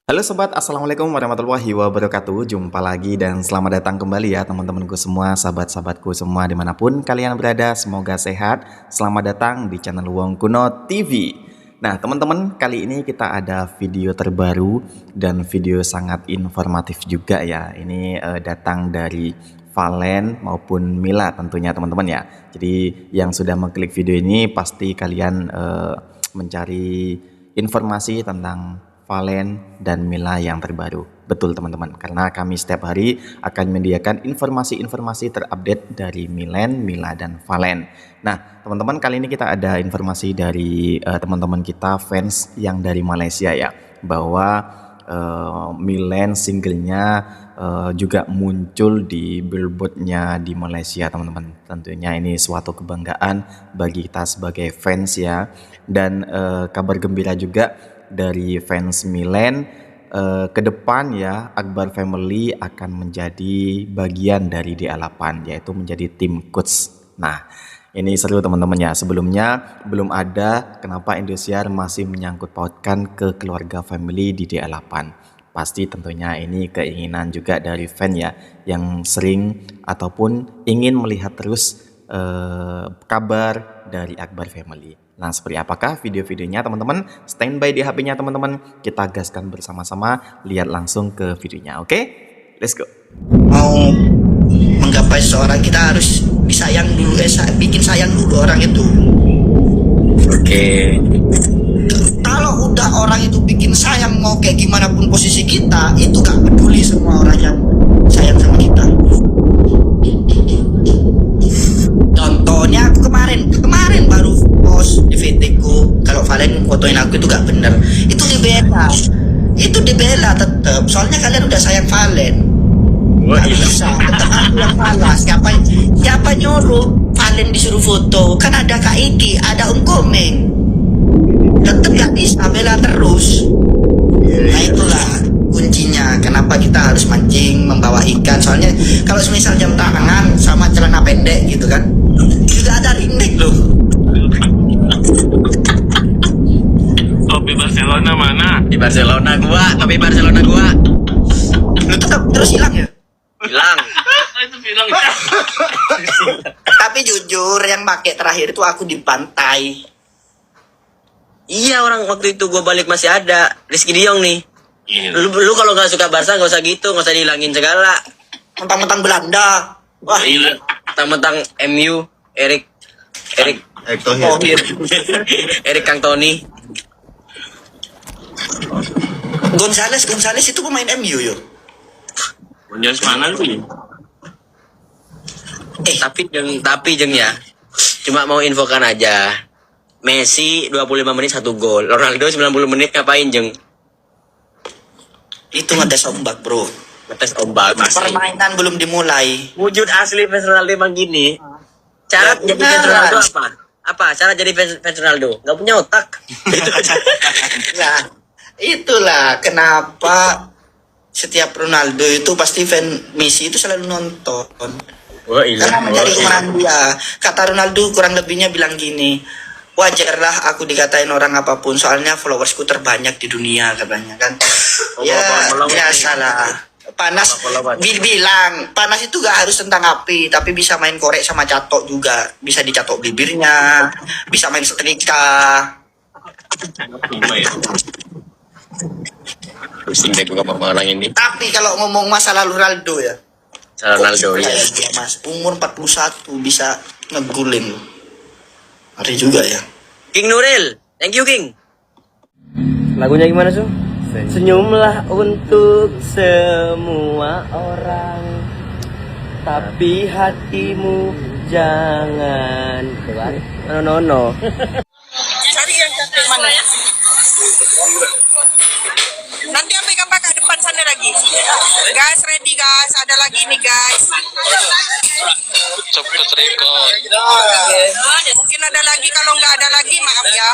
Halo sobat, assalamualaikum warahmatullahi wabarakatuh. Jumpa lagi dan selamat datang kembali ya teman-temanku semua, sahabat-sahabatku semua dimanapun kalian berada. Semoga sehat. Selamat datang di channel Wong Kuno TV. Nah teman-teman, kali ini kita ada video terbaru dan video sangat informatif juga ya. Ini datang dari Valen maupun Mila tentunya teman-teman ya. Jadi yang sudah mengklik video ini pasti kalian mencari informasi tentang Valen dan Mila yang terbaru. Betul teman-teman, karena kami setiap hari akan menyediakan informasi-informasi terupdate dari Milen, Mila, dan Valen. Nah teman-teman, kali ini kita ada informasi dari teman-teman kita fans yang dari Malaysia ya, bahwa Milen singlenya juga muncul di billboardnya di Malaysia teman-teman. Tentunya ini suatu kebanggaan bagi kita sebagai fans ya. Dan kabar gembira juga dari fans Milen, ke depan ya Akbar Family akan menjadi bagian dari DA8, yaitu menjadi tim coach. Nah ini seru teman-teman ya. Sebelumnya belum ada, kenapa Indosiar masih menyangkut pautkan ke keluarga family di DA8. Pasti tentunya ini keinginan juga dari fan ya, yang sering ataupun ingin melihat terus kabar dari Akbar Family. Nah seperti apakah video-videonya teman-teman? Standby di HP-nya teman-teman. Kita gaskan bersama-sama, lihat langsung ke videonya. Oke? Let's go. Mau menggapai seseorang kita harus disayang dulu, bikin sayang dulu orang itu. Oke. Kalau udah orang itu bikin sayang, mau kayak gimana pun posisi kita, itu gak peduli semua orang yang sayang sama kita. Contohnya aku kemarin baru post di VT ku, kalau Valen fotoin aku itu gak bener, itu dibela tetep, soalnya kalian udah sayang Valen. Gak bisa, tetep aku yang salah. Siapa nyuruh Valen disuruh foto? Kan ada Kak Iki, ada Om Komeng. Tetep gak bisa bela terus. Nah itulah kuncinya, kenapa kita harus mancing membawa ikan. Soalnya kalau semisal jam tangan sama celana pendek gitu kan, juga ada ringnek loh. Topi Barcelona mana? Di Barcelona gua, tapi Barcelona gua Lu tetap terus hilang ya. hilang. Itu bilang Tapi jujur yang pakai terakhir itu aku di pantai. Iya, orang waktu itu gua balik masih ada Rizky Diong nih. Lu kalau nggak suka Barca nggak usah gitu, nggak usah dihilangin segala. Mentang-mentang Belanda. Wah, Gila. Mentang-mentang MU, Erik Thohir. Erik Cantona. Gonzales itu pemain MU yo. Menjelas mana lu nih? Tapi jeng ya. Cuma mau infokan aja. Messi 25 menit 1 gol. Ronaldo 90 menit ngapain jeng? Itu ngetes ombak, bro. Ngetes ombak masih. Permainan belum dimulai. Wujud asli fans Ronaldo emang gini. Cara Ya, jadi fans benar. Ronaldo apa? Apa? Cara jadi fans Ronaldo? Gak punya otak. Itu aja. Nah, itulah kenapa setiap Ronaldo itu pasti fan Messi itu selalu nonton. Wah, iya. Karena mencari kemarahan dia. Kata Ronaldo kurang lebihnya bilang gini, wajarlah aku dikatain orang apapun, soalnya followersku terbanyak di dunia katanya kan. Ya biasalah. Panas, bilang panas itu gak harus tentang api, tapi bisa main korek sama catok juga, bisa dicatok bibirnya, bisa main setrika. Pusing deh gue sama orang ini. Tapi kalau ngomong masalah Ronaldo ya, Ronaldo kok ya. dia, Mas, umur 41 bisa ngegulin. Hari juga ya. King Nuril, thank you King. Lagunya gimana Su? Senyumlah untuk semua orang, tapi hatimu jangan. No. Cari yang cantik mana? Nanti ambil gambar ke depan sana lagi. Guys, ready guys. Ada lagi nih guys. Cepet record. Mungkin ada lagi, kalau nggak ada lagi maaf ya.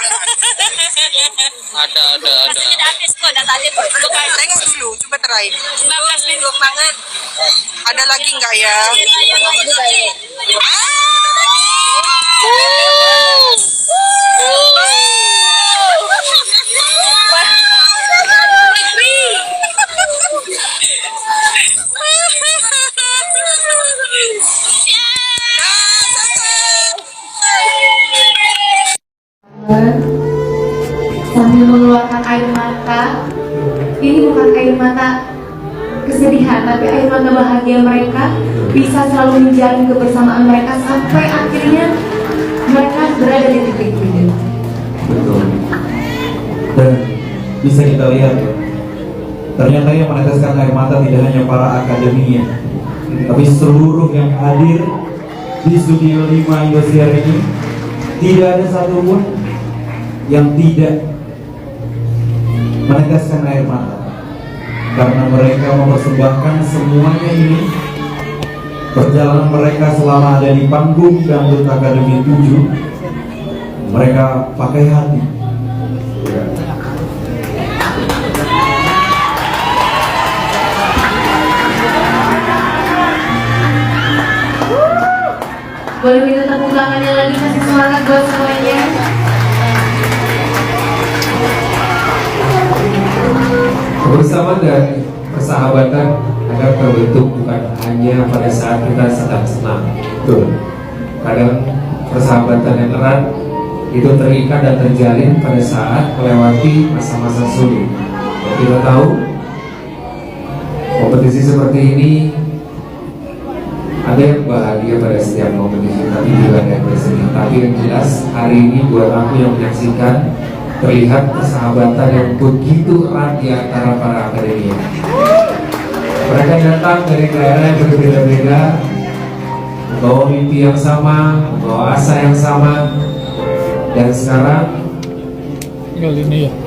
Ada. Tengok dulu, coba try. 19 minggu banget. Ada lagi nggak ya? air mata. Ini bukan air mata kesedihan, tapi air mata bahagia mereka bisa selalu menjalin kebersamaan mereka sampai akhirnya mereka berada di titik ini. Betul. Dan bisa kita lihat ya, ternyata yang meneteskan air mata tidak hanya para akademinya, tapi seluruh yang hadir di Studio 5 Indosiar ini. Tidak ada satupun yang tidak meneteskan air mata, karena mereka mempersembahkan semuanya ini. Perjalanan mereka selama ada di panggung Dangdut Akademi 7, mereka pakai hati. Boleh minta tepuk tangannya lagi, kasih semangat buat semuanya. Kebersamaan dan persahabatan akan terbentuk bukan hanya pada saat kita sedang senang. Betul. Kadang persahabatan yang erat itu terikat dan terjalin pada saat melewati masa-masa sulit. Dan kita tahu kompetisi seperti ini ada yang bahagia pada setiap kompetisi, tapi juga ada yang bersedih. Tapi yang jelas hari ini buat aku yang menyaksikan, terlihat persahabatan yang begitu erat di antara para akademia. Mereka datang dari daerah yang berbeda-beda, membawa mimpi yang sama, membawa asa yang sama, dan sekarang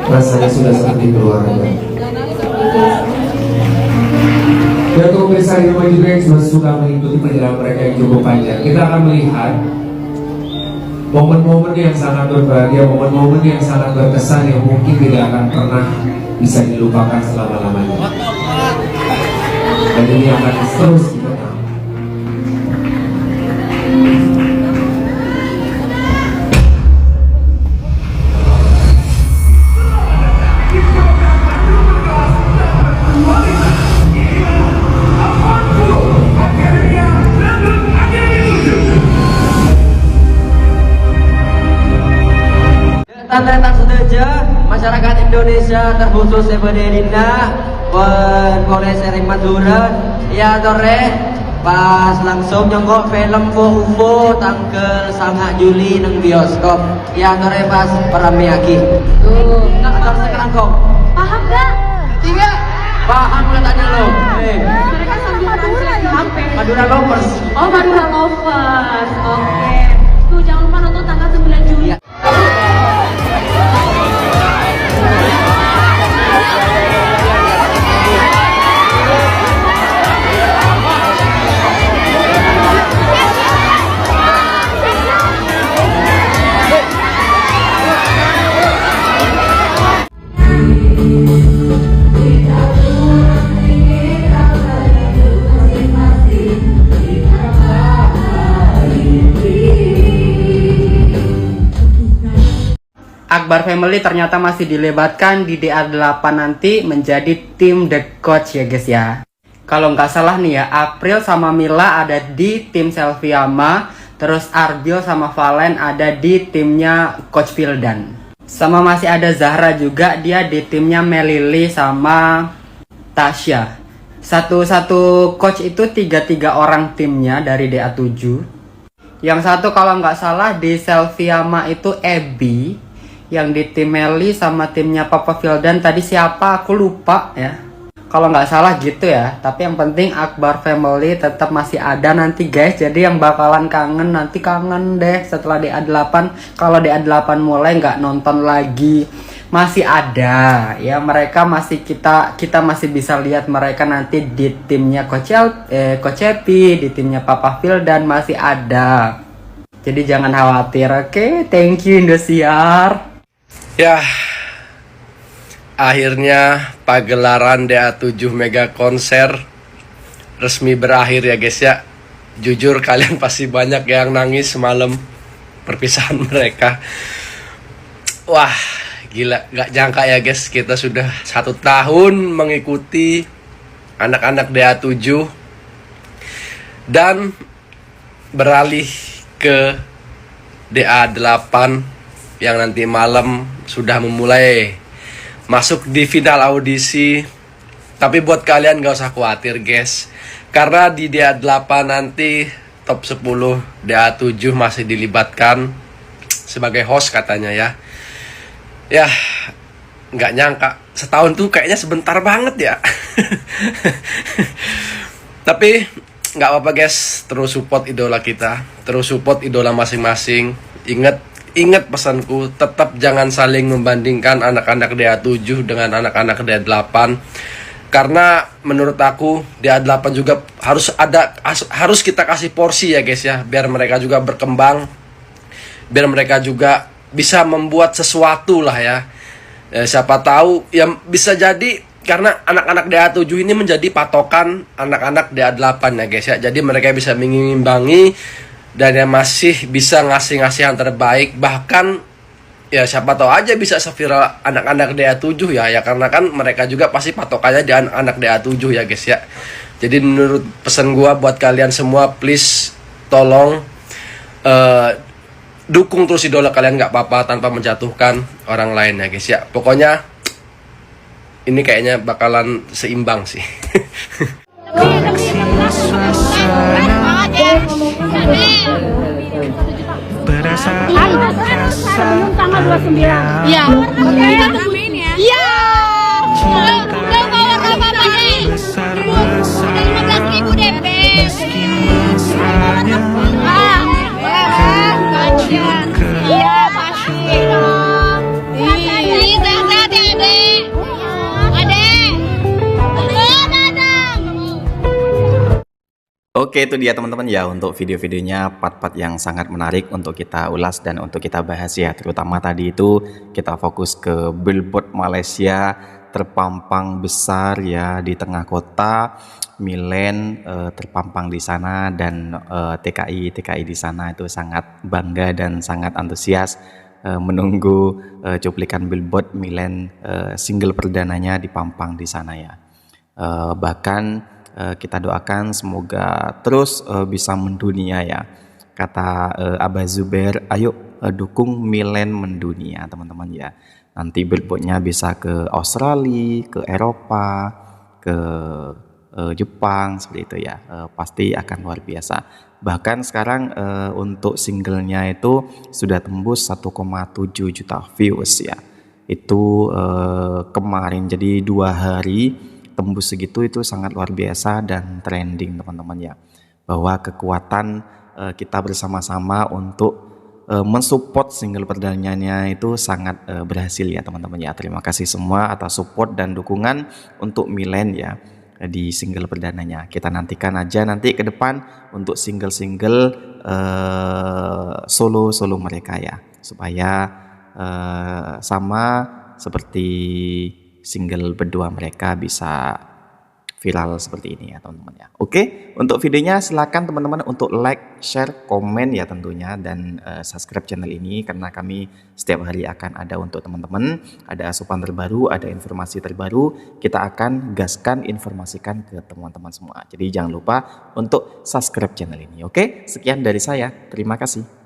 rasanya sudah seperti keluarga. Dan untuk pemirsa di rumah juga yang sudah mengikuti perjalanan mereka yang cukup panjang, kita akan melihat momen-momen yang sangat berbahagia, momen-momen yang sangat berkesan yang mungkin tidak akan pernah bisa dilupakan selama-lamanya. Dan ini akan terus kita tahu. Tanda-tanda sedaja masyarakat Indonesia terkhusus Sebenarnya Polres Sering Madura ya tore pas langsung nyonggok film UFO tanggal 9 Juli nang bioskop ya tore pas Paramiaki tuh nggak tahu sekarang kok paham gak? Tidak paham nggak tanya lo Mereka sambil translate sampai Madura Lovers. Oh, Madura Lovers. Oke. Tuh jangan lupa nonton tanggal 9 Juli. Ya. Akbar Family ternyata masih dilebatkan di DA8 nanti menjadi tim The Coach ya guys ya. Kalau nggak salah nih ya, April sama Mila ada di tim Selviama, terus Arbil sama Valen ada di timnya Coach Vildan. Sama masih ada Zahra juga, dia di timnya Melili sama Tasya. Satu-satu coach itu 3 orang timnya dari DA7. Yang satu kalau nggak salah di Selviama itu Ebi. Yang di tim Meli sama timnya Papa Vildan tadi siapa aku lupa ya. Kalau nggak salah gitu ya. Tapi yang penting Akbar Family tetap masih ada nanti guys. Jadi yang bakalan kangen nanti kangen deh setelah DA8. Kalau DA8 mulai nggak nonton lagi masih ada ya, mereka masih kita masih bisa lihat mereka nanti di timnya Coach Epi, di timnya Papa Vildan masih ada. Jadi jangan khawatir. Oke, thank you Indosiar. Ya, akhirnya pagelaran DA7 Mega Konser resmi berakhir ya guys ya. Jujur kalian pasti banyak yang nangis semalam perpisahan mereka. Wah, gila, gak jangka ya guys, kita sudah 1 tahun mengikuti anak-anak DA7 dan beralih ke DA8 yang nanti malam sudah memulai masuk di final audisi. Tapi buat kalian gak usah khawatir guys, karena di DA8 nanti top 10 DA7 masih dilibatkan sebagai host katanya ya. Ya nggak nyangka setahun tuh kayaknya sebentar banget ya. Tapi nggak apa-apa guys, terus support idola kita, terus support idola masing-masing. Ingat pesanku, tetap jangan saling membandingkan anak-anak DA7 dengan anak-anak DA8. Karena menurut aku DA8 juga harus kita kasih porsi ya guys ya, biar mereka juga berkembang, biar mereka juga bisa membuat sesuatu lah ya. Siapa tahu yang bisa jadi, karena anak-anak DA7 ini menjadi patokan anak-anak DA8 ya guys ya. Jadi mereka bisa mengimbangi dan yang masih bisa ngasih yang terbaik, bahkan ya siapa tahu aja bisa seviral anak-anak DA7 ya, karena kan mereka juga pasti patokannya di anak DA7 ya guys ya. Jadi menurut pesan gua buat kalian semua, please tolong dukung terus idola kalian, nggak apa-apa tanpa menjatuhkan orang lain ya guys ya. Pokoknya ini kayaknya bakalan seimbang sih. Tanggal 29. Iya. Oke. Iya. Udah bawa apa nih? Udah 15.000 DP. Iya, pasti dong. Sehat-sehat ya, Adek. Oke, itu dia teman-teman ya untuk video-videonya, part-part yang sangat menarik untuk kita ulas dan untuk kita bahas ya. Terutama tadi itu kita fokus ke billboard Malaysia terpampang besar ya di tengah kota, Milen terpampang di sana, dan TKI di sana itu sangat bangga dan sangat antusias menunggu cuplikan billboard Milen single perdananya dipampang di sana ya. Bahkan kita doakan semoga terus bisa mendunia ya. Kata Abah Zubair, ayo dukung Milen mendunia teman-teman ya. Nanti billboardnya bisa ke Australia, ke Eropa, ke Jepang seperti itu ya. Pasti akan luar biasa. Bahkan sekarang untuk singlenya itu sudah tembus 1,7 juta views ya. Itu kemarin, jadi 2 hari tembus segitu, itu sangat luar biasa dan trending teman-teman ya. Bahwa kekuatan kita bersama-sama untuk mensupport single perdananya itu sangat berhasil ya teman-teman ya. Terima kasih semua atas support dan dukungan untuk Milen ya di single perdananya. Kita nantikan aja nanti ke depan untuk single-single solo mereka ya, supaya sama seperti single berdua mereka bisa viral seperti ini ya teman-teman ya. Oke, untuk videonya silakan teman-teman untuk like, share, komen ya tentunya, dan subscribe channel ini karena kami setiap hari akan ada untuk teman-teman, ada asupan terbaru, ada informasi terbaru, kita akan gaskan informasikan ke teman-teman semua. Jadi jangan lupa untuk subscribe channel ini. Oke, sekian dari saya. Terima kasih.